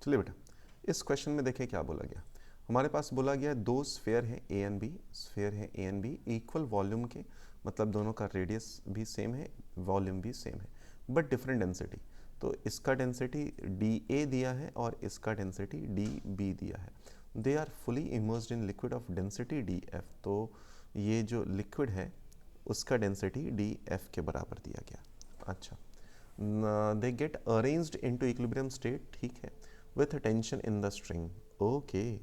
चलिए बेटा, इस क्वेश्चन में देखें क्या बोला गया। हमारे पास बोला गया दो स्फीयर है ए एंड बी, स्फीयर है A and B equal volume के, मतलब दोनों का रेडियस भी सेम है, वॉल्यूम भी सेम है, बट डिफरेंट डेंसिटी। तो इसका डेंसिटी डी ए दिया है और इसका डेंसिटी डी बी दिया है। They are fully immersed in liquid of density D F. तो ये जो लिक्विड है उसका डेंसिटी डी एफ के बराबर दिया गया। अच्छा, they get arranged into equilibrium state, ठीक है, with tension in the string. Okay,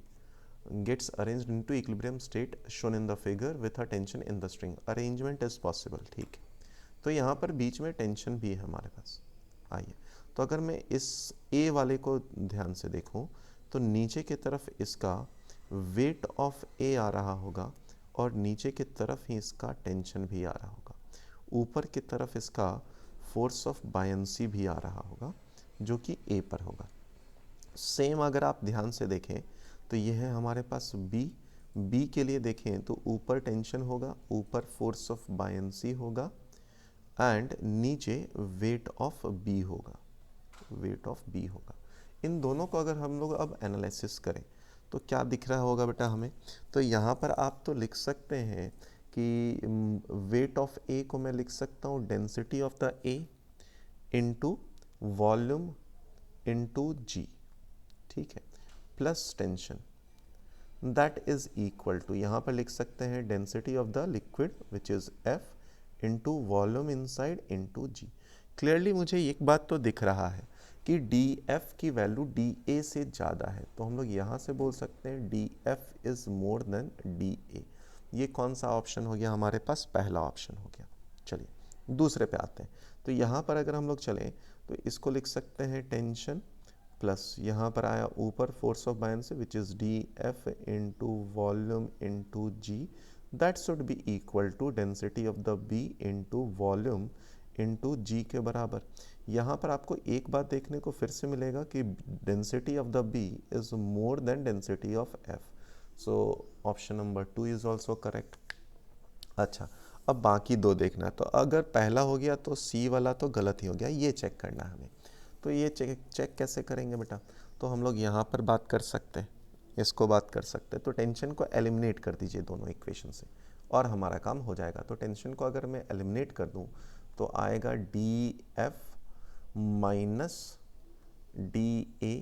gets arranged into equilibrium state shown in the figure with a tension in the string. Arrangement is possible, ठीक है। तो यहाँ पर बीच में टेंशन भी है हमारे पास। आइए, तो अगर मैं इस ए वाले को ध्यान से देखूँ तो नीचे की तरफ इसका वेट ऑफ ए आ रहा होगा और नीचे की तरफ ही इसका टेंशन भी आ रहा होगा। ऊपर की तरफ इसका फोर्स ऑफ बायंसी भी आ रहा होगा जो कि ए पर होगा। सेम अगर आप ध्यान से देखें तो यह है हमारे पास बी के लिए देखें तो ऊपर टेंशन होगा, ऊपर फोर्स ऑफ बायंसी होगा एंड नीचे वेट ऑफ बी होगा, वेट ऑफ बी होगा। इन दोनों को अगर हम लोग अब एनालिसिस करें तो क्या दिख रहा होगा बेटा हमें। तो यहाँ पर आप तो लिख सकते हैं कि वेट ऑफ ए को मैं लिख सकता हूँ density of the A into volume into g, ठीक है, plus tension, that is equal to, यहाँ पर लिख सकते हैं density of the liquid which is F into volume inside into g. Clearly मुझे एक बात तो दिख रहा है कि डी एफ की वैल्यू डी ए से ज़्यादा है, तो हम लोग यहाँ से बोल सकते हैं D F is more then D A. ये कौन सा ऑप्शन हो गया हमारे पास, पहला ऑप्शन हो गया। चलिए दूसरे पे आते हैं। तो यहाँ पर अगर हम लोग चलें तो इसको लिख सकते हैं टेंशन प्लस यहाँ पर आया ऊपर force of buoyancy which is D F into volume into g, that should be equal to density of the B into volume into g के बराबर। यहाँ पर आपको एक बात देखने को फिर से मिलेगा कि density of the B is more than density of F, so option number 2 is also correct. अच्छा, अब बाकी दो देखना है। तो अगर पहला हो गया तो सी वाला तो गलत ही हो गया, ये चेक करना है हमें। तो ये चेक कैसे करेंगे बेटा, तो हम लोग यहाँ पर बात कर सकते हैं, इसको बात कर सकते हैं। तो टेंशन को एलिमिनेट कर दीजिए दोनों इक्वेशन से और हमारा काम हो जाएगा। तो टेंशन को अगर मैं एलिमिनेट कर दूँ तो आएगा D F minus D A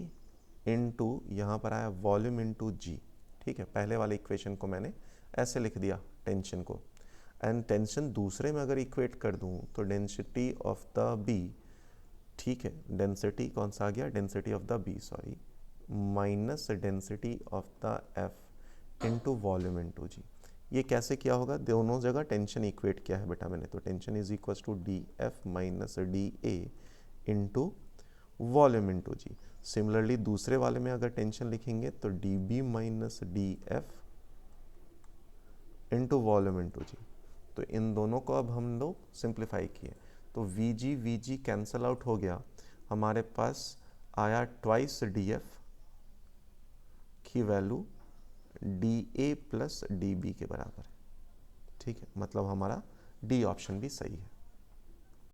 into, यहाँ पर आया वॉल्यूम इंटू जी, ठीक है। पहले वाले इक्वेशन को मैंने ऐसे लिख दिया टेंशन को, एंड टेंशन दूसरे में अगर इक्वेट कर दूँ तो डेंसिटी ऑफ द बी, ठीक है, डेंसिटी कौन सा आ गया, density of the B sorry, minus density of the F into volume into g. ये कैसे किया होगा, दोनों जगह टेंशन इक्वेट किया है बेटा मैंने। तो tension is equal to D F minus D A into volume into g. Similarly दूसरे वाले में अगर टेंशन लिखेंगे तो D B minus D F into volume into g. तो इन दोनों को अब हम लोग सिंप्लीफाई किए तो वी जी कैंसल आउट हो गया, हमारे पास आया ट्वाइस डी एफ की value D A plus D B के बराबर है, ठीक है। मतलब हमारा डी ऑप्शन भी सही है।